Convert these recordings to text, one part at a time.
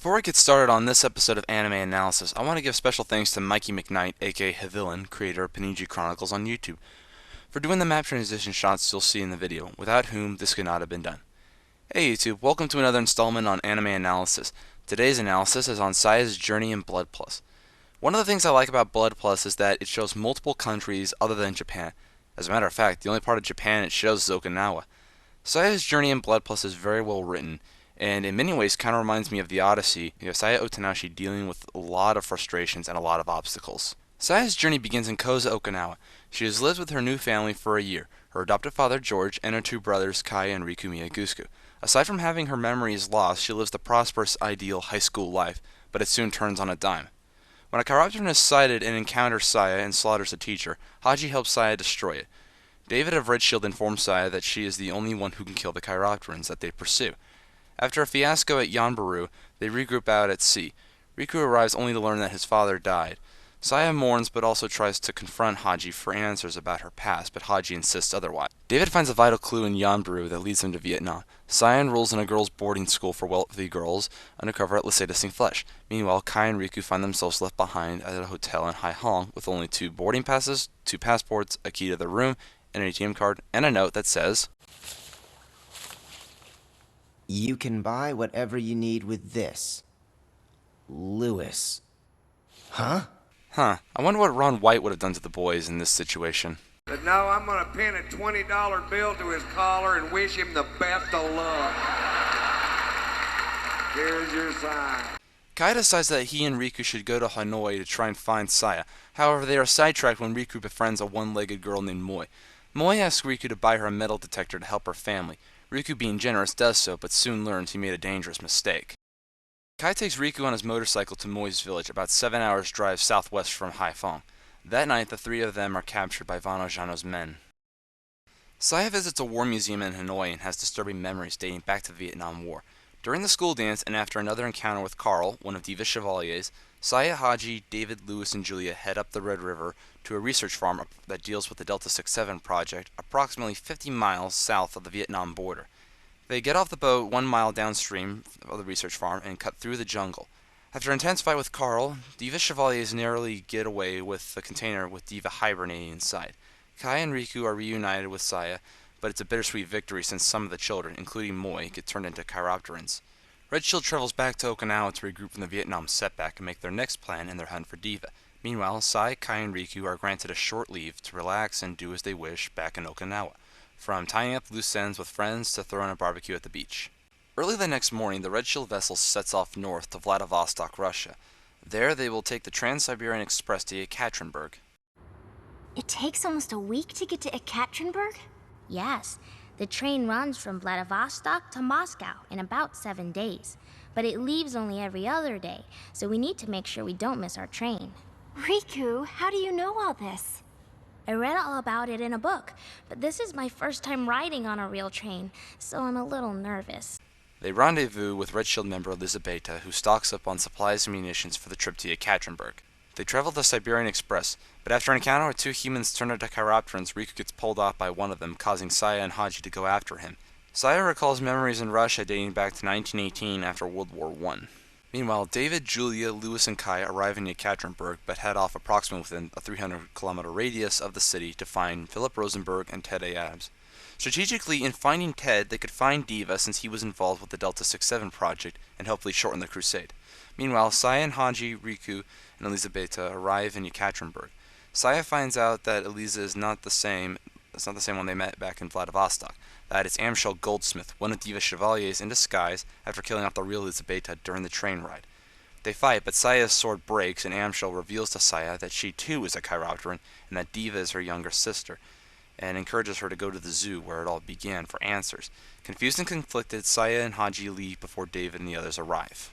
Before I get started on this episode of Anime Analysis, I want to give special thanks to Mikey McKnight, aka Havillain, creator of Panigi Chronicles on YouTube, for doing the map transition shots you'll see in the video, without whom this could not have been done. Hey YouTube, welcome to another installment on Anime Analysis. Today's analysis is on Saya's journey in Blood Plus. One of the things I like about Blood Plus is that it shows multiple countries other than Japan. As a matter of fact, the only part of Japan it shows is Okinawa. Saya's journey in Blood Plus is very well written, and in many ways kind of reminds me of the Odyssey, Saya Otanashi dealing with a lot of frustrations and a lot of obstacles. Saya's journey begins in Koza, Okinawa. She has lived with her new family for a year, her adopted father George and her two brothers Kai and Riku Miyagusku. Aside from having her memories lost, she lives the prosperous, ideal high school life, but it soon turns on a dime. When a chiropteran is sighted and encounters Saya and slaughters the teacher, Haji helps Saya destroy it. David of Red Shield informs Saya that she is the only one who can kill the chiropterans that they pursue. After a fiasco at Yanbaru, they regroup out at sea. Riku arrives only to learn that his father died. Saya mourns but also tries to confront Haji for answers about her past, but Haji insists otherwise. David finds a vital clue in Yanbaru that leads him to Vietnam. Saya enrolls in a girls' boarding school for wealthy girls undercover at Lycée de Saint Flesh. Meanwhile, Kai and Riku find themselves left behind at a hotel in Haihong with only 2 boarding passes, 2 passports, a key to their room, an ATM card, and a note that says, "You can buy whatever you need with this. Lewis." Huh? I wonder what Ron White would have done to the boys in this situation. But no, I'm going to pin a $20 bill to his collar and wish him the best of luck. Here's your sign. Kai decides that he and Riku should go to Hanoi to try and find Saya. However, they are sidetracked when Riku befriends a one-legged girl named Moi. Moi asks Riku to buy her a metal detector to help her family. Riku, being generous, does so, but soon learns he made a dangerous mistake. Kai takes Riku on his motorcycle to Moi's village, about 7 hours' drive southwest from Haiphong. That night, the 3 of them are captured by Vano Jano's men. Saya visits a war museum in Hanoi and has disturbing memories dating back to the Vietnam War. During the school dance, and after another encounter with Carl, one of Diva's chevaliers, Saya, Haji, David, Lewis, and Julia head up the Red River to a research farm that deals with the Delta 67 project, approximately 50 miles south of the Vietnam border. They get off the boat 1 mile downstream of the research farm and cut through the jungle. After an intense fight with Carl, Diva's chevaliers narrowly get away with the container with Diva hibernating inside. Kai and Riku are reunited with Saya, but it's a bittersweet victory since some of the children, including Moi, get turned into chiropterans. Red Shield travels back to Okinawa to regroup from the Vietnam setback and make their next plan in their hunt for Diva. Meanwhile, Sai, Kai, and Riku are granted a short leave to relax and do as they wish back in Okinawa, from tying up loose ends with friends to throwing a barbecue at the beach. Early the next morning, the Red Shield vessel sets off north to Vladivostok, Russia. There, they will take the Trans-Siberian Express to Yekaterinburg. It takes almost a week to get to Ekaterinburg? Yes, the train runs from Vladivostok to Moscow in about 7 days. But it leaves only every other day, so we need to make sure we don't miss our train. Riku, how do you know all this? I read all about it in a book, but this is my first time riding on a real train, so I'm a little nervous. They rendezvous with Red Shield member Elizabeta, who stocks up on supplies and munitions for the trip to Yekaterinburg. They travel the Siberian Express, but after an encounter with 2 humans turned into chiropterans, Riku gets pulled off by one of them, causing Saya and Haji to go after him. Saya recalls memories in Russia dating back to 1918 after World War I. Meanwhile, David, Julia, Lewis, and Kai arrive in Yekaterinburg, but head off approximately within a 300-kilometer radius of the city to find Philip Rosenberg and Ted Adams. Strategically, in finding Ted, they could find Diva since he was involved with the Delta 67 project and hopefully shorten the crusade. Meanwhile, Saya and Haji, Riku, and Elizabeta arrive in Yekaterinburg. Saya finds out that Eliza is not the same one they met back in Vladivostok, that it's Amschel Goldsmith, one of Diva's chevaliers in disguise after killing off the real Elizabeta during the train ride. They fight, but Saya's sword breaks and Amschel reveals to Saya that she too is a chiropteran and that Diva is her younger sister, and encourages her to go to the zoo where it all began for answers. Confused and conflicted, Saya and Haji leave before David and the others arrive.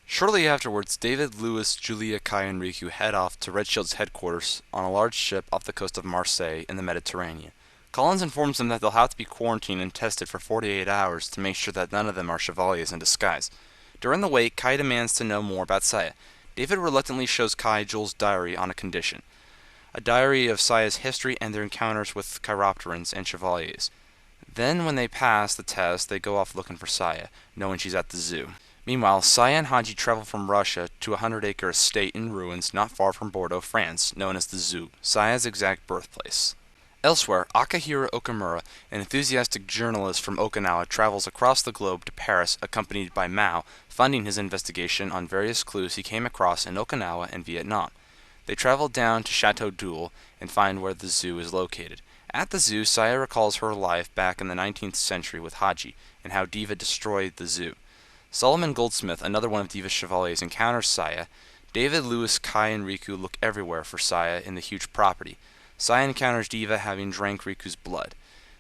Shortly afterwards, David, Lewis, Julia, Kai, and Riku head off to Red Shield's headquarters on a large ship off the coast of Marseille in the Mediterranean. Collins informs them that they'll have to be quarantined and tested for 48 hours to make sure that none of them are chevaliers in disguise. During the wait, Kai demands to know more about Saya. David reluctantly shows Kai Joel's diary on a condition. A diary of Saya's history and their encounters with chiropterans and chevaliers. Then, when they pass the test, they go off looking for Saya, knowing she's at the zoo. Meanwhile, Saya and Haji travel from Russia to a 100-acre estate in ruins not far from Bordeaux, France, known as the Zoo, Saya's exact birthplace. Elsewhere, Akihiro Okamura, an enthusiastic journalist from Okinawa, travels across the globe to Paris, accompanied by Mao, funding his investigation on various clues he came across in Okinawa and Vietnam. They travel down to Chateau d'Oul and find where the zoo is located. At the zoo, Saya recalls her life back in the 19th century with Haji, and how Diva destroyed the zoo. Solomon Goldsmith, another one of Diva's chevaliers, encounters Saya. David, Louis, Kai, and Riku look everywhere for Saya in the huge property. Saya encounters Diva having drank Riku's blood.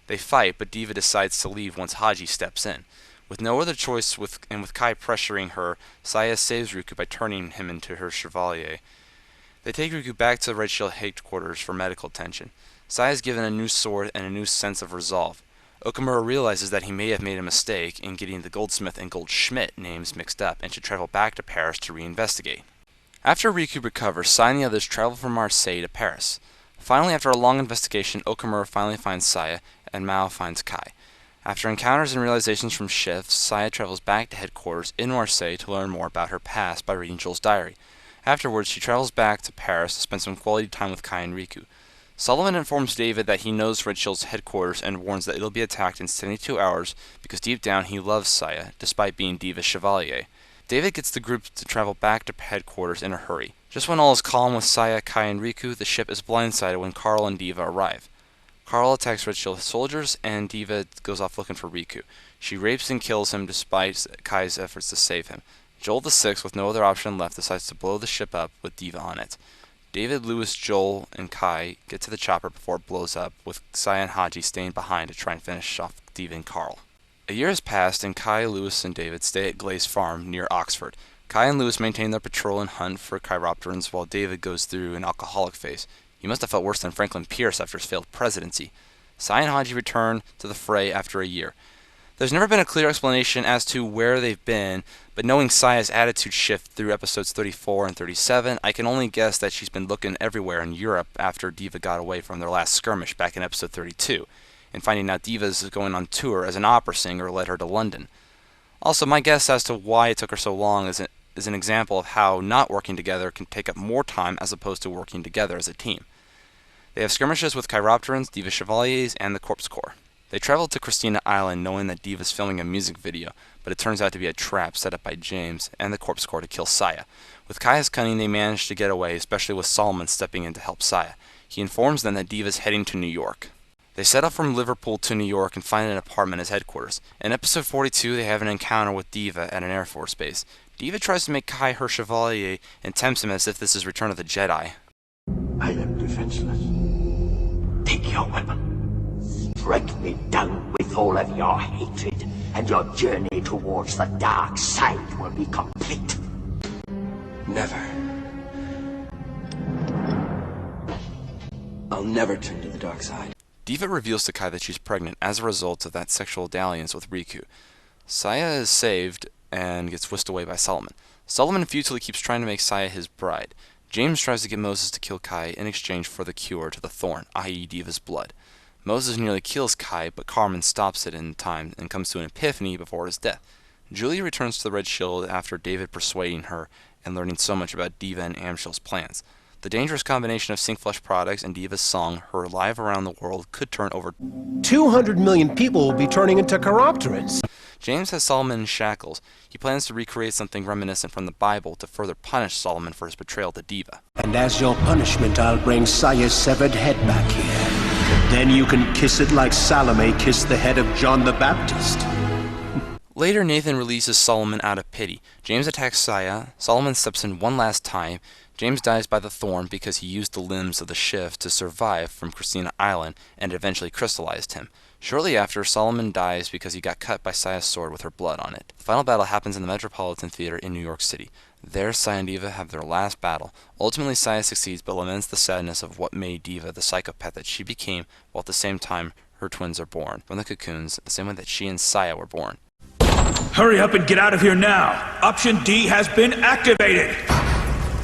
They fight, but Diva decides to leave once Haji steps in. With no other choice and with Kai pressuring her, Saya saves Riku by turning him into her chevalier. They take Riku back to the Red Shield headquarters for medical attention. Saya is given a new sword and a new sense of resolve. Okamura realizes that he may have made a mistake in getting the Goldsmith and Goldschmidt names mixed up and should travel back to Paris to reinvestigate. After Riku recovers, Saya and the others travel from Marseille to Paris. Finally, after a long investigation, Okamura finally finds Saya, and Mao finds Kai. After encounters and realizations from shifts, Saya travels back to headquarters in Marseille to learn more about her past by reading Joel's diary. Afterwards, she travels back to Paris to spend some quality time with Kai and Riku. Solomon informs David that he knows Red Shield's headquarters and warns that it'll be attacked in 72 hours because deep down he loves Saya, despite being Diva's chevalier. David gets the group to travel back to headquarters in a hurry. Just when all is calm with Saya, Kai, and Riku, the ship is blindsided when Carl and Diva arrive. Carl attacks Red Shield soldiers, and Diva goes off looking for Riku. She rapes and kills him despite Kai's efforts to save him. Joel the Sixth, with no other option left, decides to blow the ship up with Diva on it. David, Louis, Joel, and Kai get to the chopper before it blows up, with Saya and Haji staying behind to try and finish off Diva and Carl. A year has passed, and Kai, Louis, and David stay at Glaze Farm near Oxford. Kai and Louis maintain their patrol and hunt for chiropterans while David goes through an alcoholic phase. He must have felt worse than Franklin Pierce after his failed presidency. Saya and Haji return to the fray after a year. There's never been a clear explanation as to where they've been, but knowing Saya's attitude shift through episodes 34 and 37, I can only guess that she's been looking everywhere in Europe after Diva got away from their last skirmish back in episode 32, and finding out Diva's going on tour as an opera singer led her to London. Also, my guess as to why it took her so long is an example of how not working together can take up more time as opposed to working together as a team. They have skirmishes with chiropterans, Diva Chevaliers, and the Corpse Corps. They travel to Christina Island knowing that Diva's filming a music video, but it turns out to be a trap set up by James and the Corpse Corps to kill Saya. With Kaya's cunning, they manage to get away, especially with Solomon stepping in to help Saya. He informs them that Diva's heading to New York. They set off from Liverpool to New York and find an apartment as headquarters. In episode 42, they have an encounter with Diva at an Air Force base. Diva tries to make Kai her chevalier and tempts him as if this is Return of the Jedi. I am defenseless. Take your weapon. Strike me down with all of your hatred, and your journey towards the dark side will be complete. Never. I'll never turn to the dark side. Diva reveals to Kai that she's pregnant as a result of that sexual dalliance with Riku. Saya is saved and gets whisked away by Solomon. Solomon futilely keeps trying to make Saya his bride. James tries to get Moses to kill Kai in exchange for the cure to the thorn, i.e. Diva's blood. Moses nearly kills Kai, but Carmen stops it in time and comes to an epiphany before his death. Julia returns to the Red Shield after David persuading her and learning so much about Diva and Amshil's plans. The dangerous combination of Syncflesh products and Diva's song, Her Live Around the World, could turn over 200 million people will be turning into chiropterans. James has Solomon in shackles. He plans to recreate something reminiscent from the Bible to further punish Solomon for his betrayal to Diva. And as your punishment, I'll bring Saya's severed head back here. Then you can kiss it like Salome kissed the head of John the Baptist. Later, Nathan releases Solomon out of pity. James attacks Saya. Solomon steps in one last time. James dies by the thorn because he used the limbs of the shift to survive from Christina Island, and it eventually crystallized him. Shortly after, Solomon dies because he got cut by Saya's sword with her blood on it. The final battle happens in the Metropolitan Theater in New York City. There, Saya and Diva have their last battle. Ultimately, Saya succeeds but laments the sadness of what made Diva the psychopath that she became, while at the same time, her twins are born from the cocoons, the same way that she and Saya were born. Hurry up and get out of here now! Option D has been activated!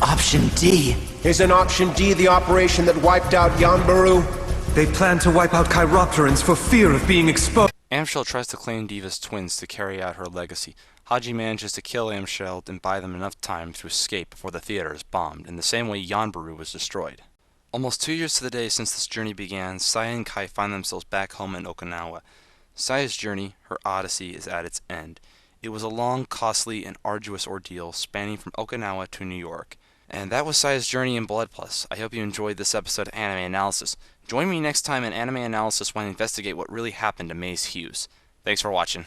Option D? Isn't Option D the operation that wiped out Yanbaru? They plan to wipe out chiropterans for fear of being exposed. Amshel Amshel tries to claim Diva's twins to carry out her legacy. Haji manages to kill Amshel and buy them enough time to escape before the theater is bombed, in the same way Yanbaru was destroyed. Almost 2 years to the day since this journey began, Saya and Kai find themselves back home in Okinawa. Saya's journey, her odyssey, is at its end. It was a long, costly, and arduous ordeal spanning from Okinawa to New York. And that was Saya's journey in Blood Plus. I hope you enjoyed this episode of Anime Analysis. Join me next time in Anime Analysis when I investigate what really happened to Maze Hughes. Thanks for watching.